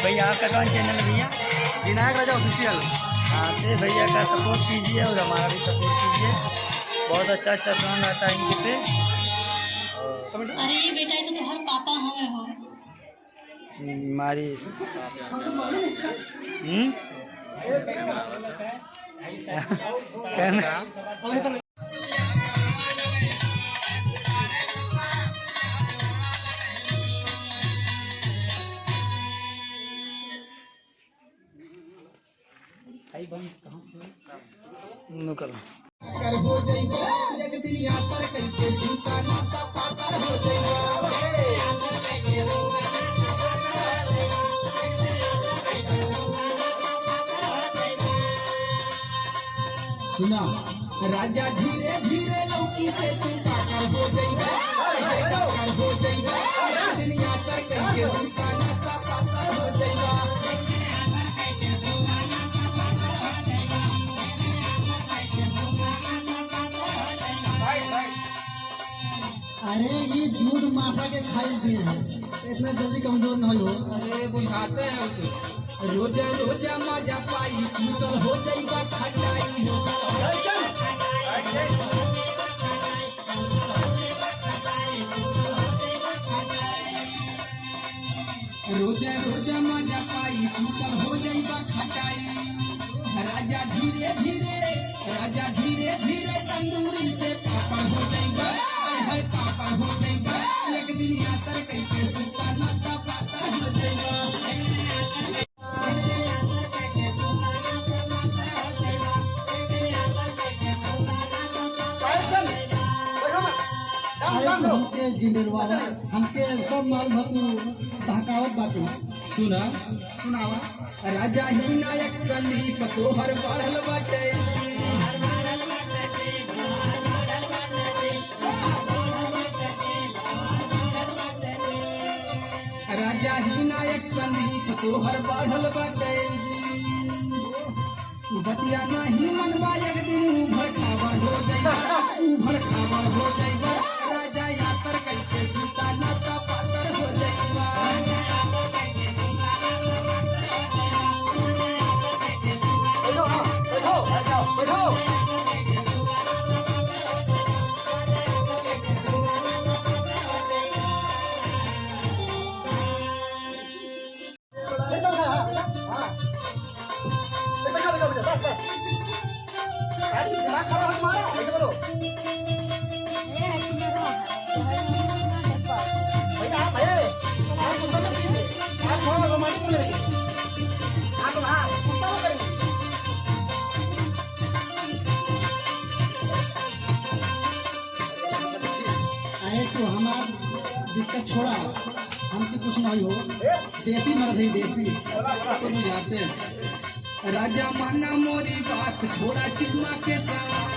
भैया आपका कौन चैनल है भैया? विनायक राजा ऑफिशियल। हाँ तो भैया का सपोर्ट कीजिए और हमारा भी सपोर्ट कीजिए। बहुत अच्छा अच्छा सॉन्ग आता है इनके पे। अरे ये बेटा ये तो तुम्हारे पापा हमें हो हमारी निकल सुना राजा धीरे धीरे लौकी से तू पागल हो जाएगा, पागल हो जाएगा। दुनिया पर करके सुखाना का पागल हो जाएगा। अरे ये दूध माथा के खाई भी है, इतना जल्दी कमजोर न हो। अरे बुझाते हैं उसे। रोजा रोजा मजा पाई चूसल हो जाएगा खटाई हो। रोजा रोजा मजा पाई चूसल हो जाएगा खटाई। राजा धीरे धीरे तंदूरी से पापा हो जाएगा, हाय पापा हो जाएगा। एक दिन यात्रा करके सुखाना का पापा हो जाएगा। हमके जिंदरवा हमके सब माल भतू बहकावत बाटे। सुनावा राजा ही नायक संदीप तोहर बढ़ल बाटे। राजा ही नायक संदीप तोहर बढ़ल बाटे। बतिया नहीं मनवा एक दिन उभर खावर हो जाएगा, उभर खावर हो जाएगा। राजा यात्रा कैसे सुताना का पातर हो जाएगा। अरे तो हमार दिक्कत छोड़ा, हमसे कुछ नहीं हो। देसी मर्द है देसी तो बुझाते। राजा माना मोरी बात छोड़ा चुम्मा के साथ।